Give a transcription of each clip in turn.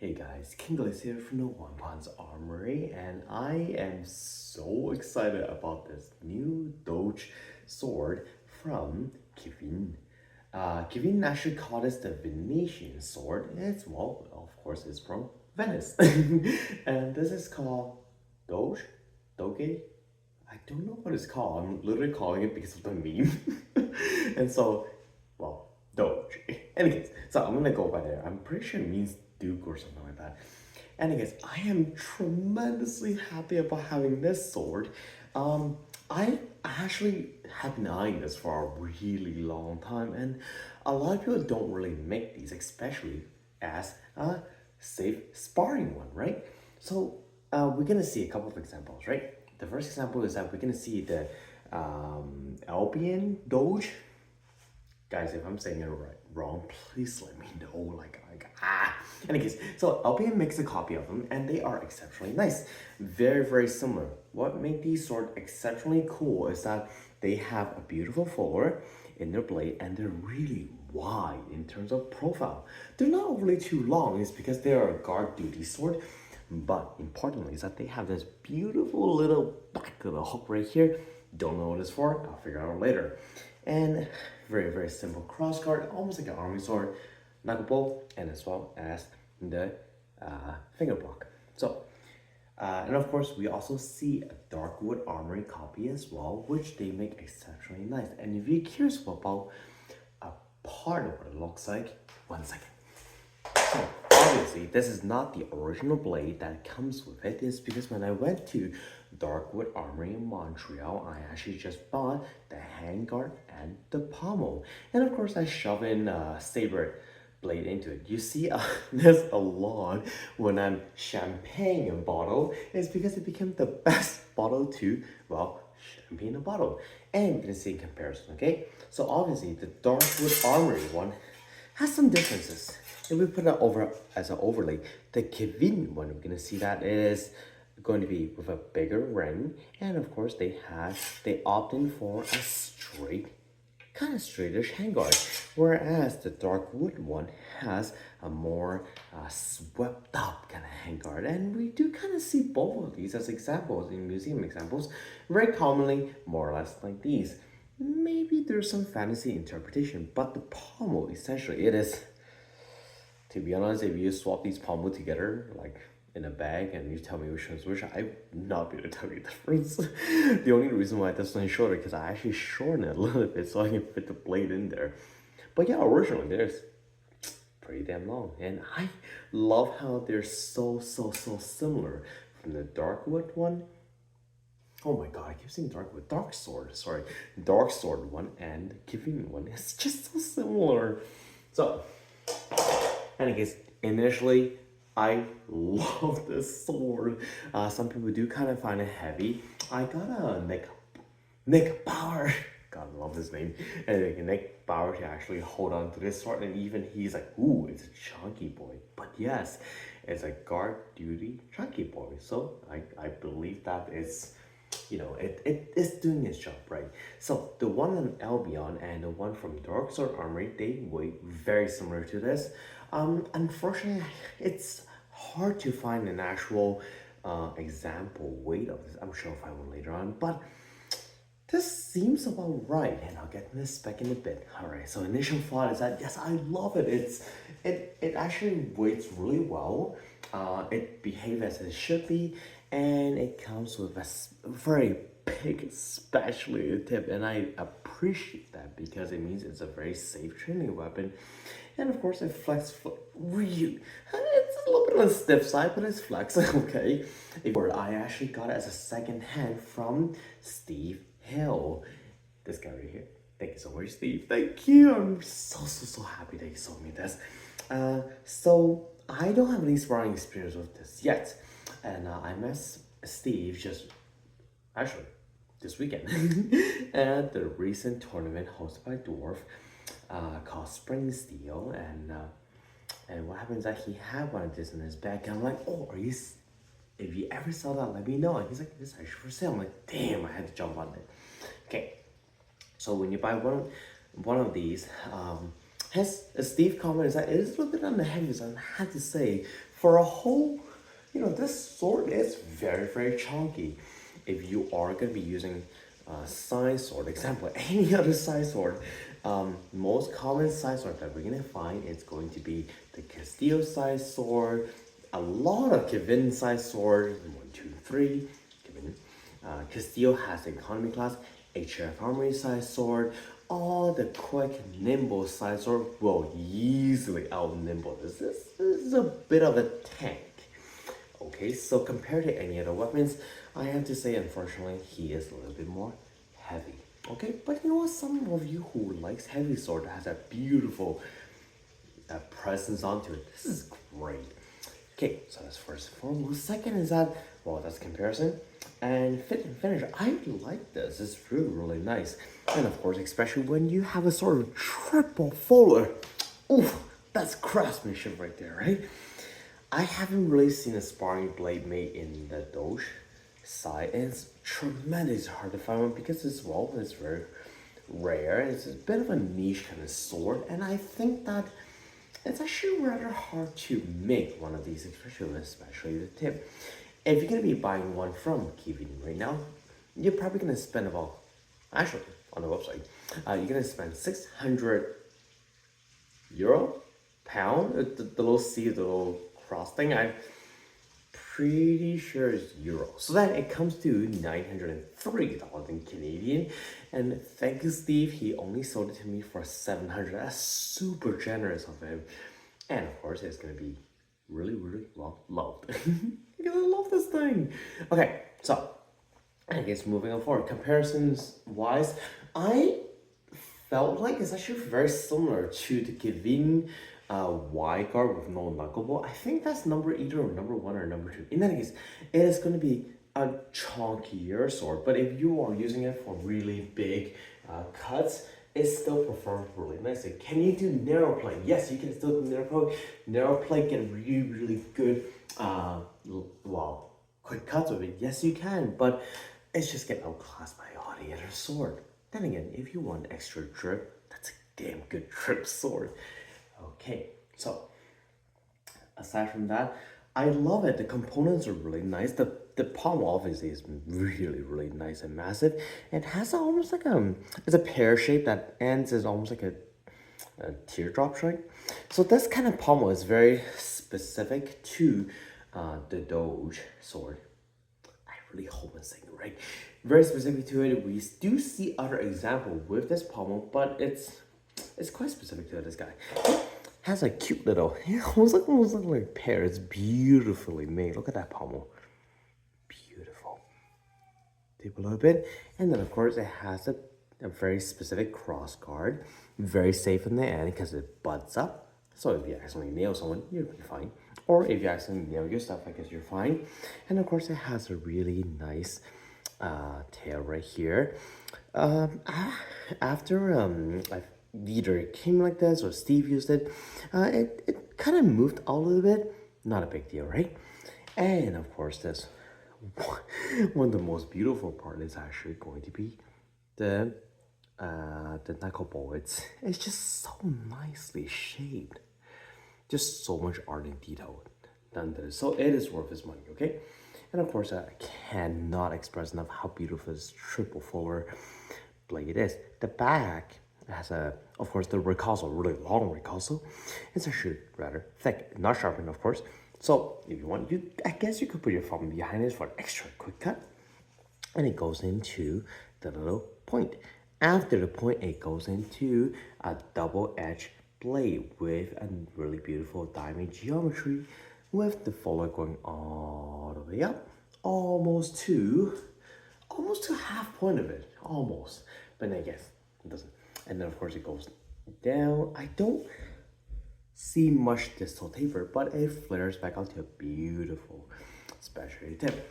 Hey guys, Kinglis here from the One Punch Armory, and I am so excited about this new doge sword from Kevin. Kevin actually called this the Venetian sword. It's, well, of course, it's from Venice. And this is called doge? Doge? I don't know what it's called. I'm literally calling it because of the meme. And so, well, Doge. Anyways, so I'm gonna go by there. I'm pretty sure it means Duke or something like that. Anyways, I am tremendously happy about having this sword. I actually have been eyeing this for a really long time, and a lot of people don't really make these, especially as a safe sparring one, right? So we're gonna see a couple of examples, right? The first example is that we're gonna see the Albion Doge. Guys, if I'm saying it wrong, please let me know. Anyways, so Albion makes a copy of them, and they are exceptionally nice. Very, very similar. What makes these swords exceptionally cool is that they have a beautiful fuller in their blade, and they're really wide in terms of profile. They're not overly too long. It's because they are a guard duty sword. But importantly is that they have this beautiful little back of the hook right here. Don't know what it's for, I'll figure it out later. And very, very simple cross guard, almost like an army sword, knuckle bow, and as well as the finger block. So, and of course, we also see a Darkwood Armory copy as well, which they make exceptionally nice. And if you're curious about a part of what it looks like, 1 second. So, obviously, this is not the original blade that comes with it. It's because when I went to Darkwood Armory in Montreal, I actually just bought the handguard and the pommel. And of course, I shove in a saber blade into it. You see, there's a lot when I'm champagne a bottle. It's because it became the best bottle to, well, champagne a bottle. And you can see in comparison, okay? So obviously, the Darkwood Armory one has some differences. If we put it over as an overlay, the Kevin one, we're gonna see that it is going to be with a bigger ring, and of course they opt in for a kind of straightish handguard, whereas the dark wood one has a more swept up kind of handguard, and we do kind of see both of these as examples in museum examples, very commonly more or less like these. Maybe there's some fantasy interpretation, but the pommel essentially it is. To be honest, if you swap these pommel together, like in a bag, and you tell me which one's which, I would not be able to tell you the difference. The only reason why this one is shorter because I actually shorten it a little bit so I can fit the blade in there. But yeah, originally there's pretty damn long, and I love how they're so similar from the Darkwood one. Oh my god, I keep saying Darkwood. Dark Sword, sorry. Dark Sword one and Kevin one. It's just so similar. So, anyways, initially, I love this sword. Some people do kind of find it heavy. I got a Nick Bauer. God, I love his name. Anyway, Nick Bauer to actually hold on to this sword, and even he's like, ooh, it's a chunky boy. But yes, it's a guard duty chunky boy. So I believe that it's, you know, it is doing its job, right? So the one on Albion and the one from Dark Sword Armory, they weigh very similar to this. Unfortunately, it's hard to find an actual example weight of this. I'm sure I'll find one later on, but this seems about right, and I'll get into this spec in a bit. All right, so initial thought is that yes, I love it. It actually weighs really well. It behaves as it should be, and it comes with a very big, especially tip, and I appreciate that because it means it's a very safe training weapon, and of course it really. It's a little bit on the stiff side, but it's flex. Okay, I actually got it as a second hand from Steve Hill. This guy right here. Thank you so much, Steve. Thank you. I'm so happy that you sold me this. So I don't have any sparring experience with this yet, and I met Steve just actually this weekend at the recent tournament hosted by Dwarf, called Spring Steel, and what happens is that he had one of this in his bag, and I'm like, oh, if you ever saw that, let me know. And he's like, this is actually for sale. I'm like, damn, I had to jump on it. Okay, so when you buy one of these, Steve commented that it is a little bit on the heavy side. I had to say, for a whole, this sword is very, very chunky. If you are going to be using a side sword, example, any other side sword, most common side sword that we're going to find is going to be the Castillo side sword, a lot of Kvetun side sword, 1, 2, 3, Kvetun. Castillo has the economy class, HF armory size sword. All the quick, nimble side sword will easily out nimble this. This is a bit of a tank. Okay, so compared to any other weapons, I have to say, unfortunately, he is a little bit more heavy. Okay, but you know what? Some of you who likes heavy sword has a beautiful presence onto it. This is great. Okay, so that's first and foremost. Second is that, well, that's comparison. And fit and finish, I like this. It's really, really nice. And of course, especially when you have a sort of triple folder. Oof, that's craftsmanship right there, right? I haven't really seen a sparring blade made in the doge side. And it's tremendously hard to find one because it's, well, it's very rare. It's a bit of a niche kind of sword. And I think that it's actually rather hard to make one of these, especially the tip. If you're going to be buying one from Kvetun right now, you're probably going to spend about, actually, on the website, you're going to spend 600 euro, pound, the little C, the little cross thing, I'm pretty sure it's euro. So that it comes to $903 in Canadian. And thank you, Steve, he only sold it to me for 700. That's super generous of him. And of course, it's going to be really, really well loved. Because I love this thing. Okay, so I guess moving on forward, comparisons wise, I felt like it's actually very similar to the Kvetun Y guard with no knuckleball. I think that's either number 1 or number 2. In that case, it is going to be a chonkier sword, but if you are using it for really big cuts, it still performs really nicely. Can you do narrow play? Yes, you can still do narrow play. Narrow play get really, really good, quick cuts with it. Yes, you can, but it's just getting outclassed by all the other sword. Then again, if you want extra drip, that's a damn good drip sword. Okay, so aside from that, I love it. The components are really nice. The palm obviously is really, really nice and massive. It has almost like it's a pear shape that ends as almost like a teardrop shape. So this kind of pommel is very specific to the doge sword. I really hope I'm saying it right. Very specific to it. We do see other example with this pommel, but it's quite specific to this guy. Has a cute little, almost like a pear. It's beautifully made. Look at that pommel. Beautiful. Tip a little bit. And then of course it has a very specific cross guard. Very safe in the end because it butts up. So if you accidentally nail someone, you'll be fine. Or if you accidentally nail yourself, I guess you're fine. And of course it has a really nice tail right here. After either it came like this or Steve used it, it kind of moved a little bit. Not a big deal, right? And of course, this one of the most beautiful part is actually going to be the knuckleball. It's just so nicely shaped. Just so much art and detail done there. So it is worth its money, okay? And of course, I cannot express enough how beautiful this triple fuller blade is. The back has of course, the recoil, really long recoil. It's actually rather thick, not sharpened, of course. So if you want, I guess you could put your thumb behind it for an extra quick cut. And it goes into the little point. After the point, it goes into a double-edged blade with a really beautiful diamond geometry with the fuller going all the way up, almost to half point of it, almost. But I guess it doesn't. And then of course it goes down. I don't see much distal taper, but it flares back out to a beautiful specialty tip.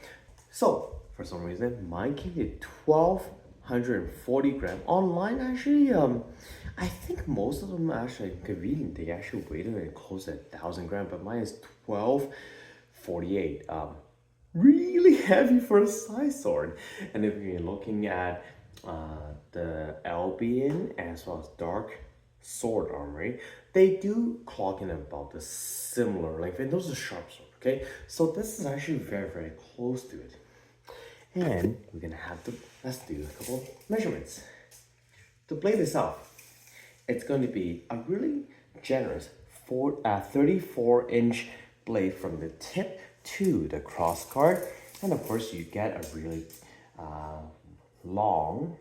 So for some reason, mine came to 1,240 grams. Online, actually, I think most of them are actually convenient. They actually waited and close at 1,000 grams, but mine is 1,248. Really heavy for a size sword. And if you're looking at the Albion as well as Dark Sword Armory, they do clock in about the similar length, and those are sharp swords. Okay, so this is actually very, very close to it. And we're gonna have to, let's do a couple measurements. To play this off, it's going to be a really generous 34-inch blade from the tip to the cross guard. And of course, you get a really long,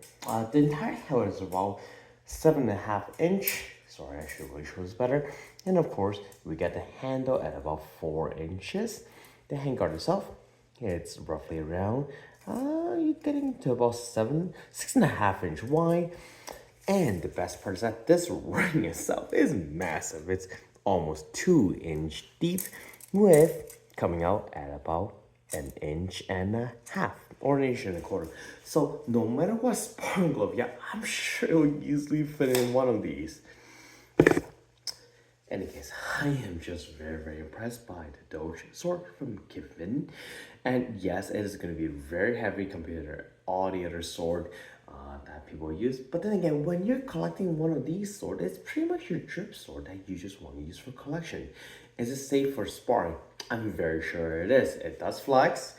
the entire handle is about 7.5 inch. Sorry, I should really show this better. And of course, we get the handle at about 4 inches. The handguard itself, it's roughly around, you're getting to about 6.5 inch wide. And the best part is that this ring itself is massive. It's almost 2 inch deep, with coming out at about 1.5 inches or 1.25 inches. So no matter what sparring glove, yeah, I'm sure it will easily fit in one of these. In any case, I am just very, very impressed by the Doge sword from Kvetun. And yes, it is going to be very heavy compared to all the other sword that people use. But then again, when you're collecting one of these swords, it's pretty much your drip sword that you just want to use for collection. Is it safe for sparring? I'm very sure it is. It does flex.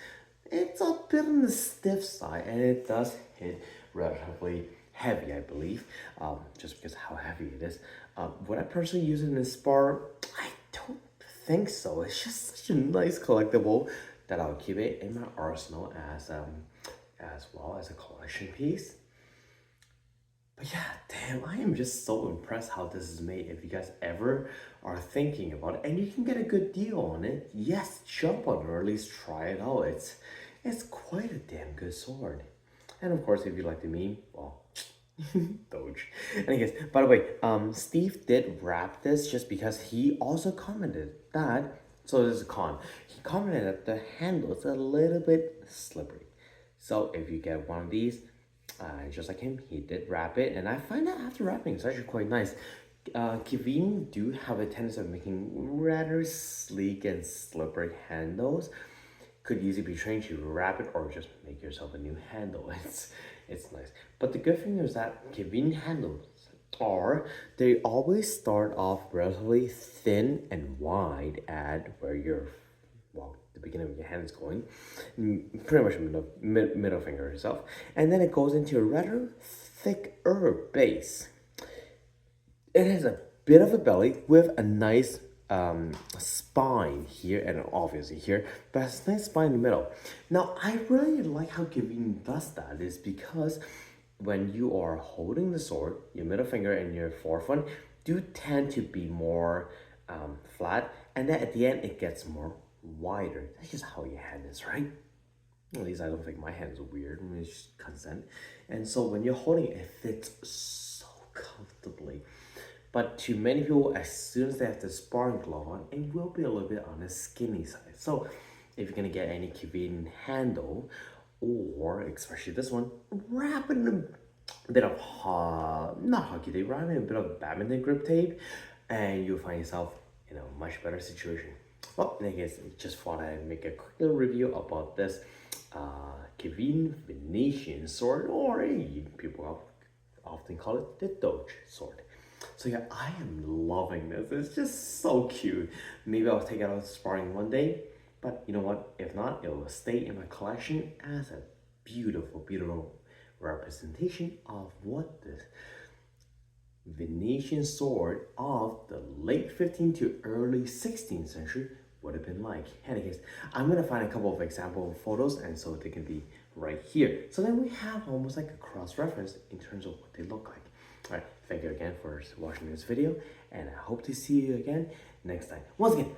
It's a bit on the stiff side, and it does hit relatively heavy, I believe, just because how heavy it is. Would I personally use it in a spar? I don't think so. It's just such a nice collectible that I'll keep it in my arsenal as well as a collection piece. But yeah, damn, I am just so impressed how this is made. If you guys ever are thinking about it, and you can get a good deal on it, yes, jump on it or at least try it out. It's quite a damn good sword. And of course, if you like the meme, well, Doge. Anyways, by the way, Steve did wrap this just because he also commented that, so this is a con, he commented that the handle is a little bit slippery. So if you get one of these, just like him, he did wrap it, and I find that after wrapping, it's actually quite nice. Kvetun do have a tendency of making rather sleek and slippery handles. Could easily be trained to wrap it or just make yourself a new handle. It's nice. But the good thing is that Kvetun handles they always start off relatively thin and wide at where the beginning of your hand is going, pretty much middle finger itself, and then it goes into a rather thicker base. It has a bit of a belly with a nice spine here and obviously here, but it's a nice spine in the middle. Now, I really like how Kvetun does that is because when you are holding the sword, your middle finger and your forefinger do tend to be more flat, and then at the end it gets more wider. That's just how your hand is, right? At least I don't think my hands are weird. I mean, it's just consent. And so when you're holding it, it fits so comfortably. But to many people, as soon as they have the sparring glove on, it will be a little bit on the skinny side. So if you're gonna get any Kvetun handle, or especially this one, wrap it in a bit of not hockey tape, wrap it in a bit of badminton grip tape, and you'll find yourself in a much better situation. Well, in any case, just thought I'd make a quick little review about this Kvetun Venetian sword, or people often call it the Doge sword. So yeah, I am loving this. It's just so cute. Maybe I'll take it out sparring one day, but you know what? If not, it will stay in my collection as a beautiful, beautiful representation of what the Venetian sword of the late 15th to early 16th century would have been like. Anyways, I'm gonna find a couple of example photos, and so they can be right here. So then we have almost like a cross-reference in terms of what they look like. All right, thank you again for watching this video, and I hope to see you again next time. Once again,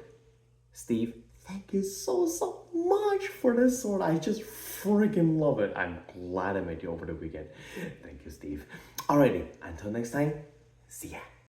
Steve, thank you so much for this sword. I just freaking love it. I'm glad I met you over the weekend. Thank you, Steve. Alrighty, until next time, see ya.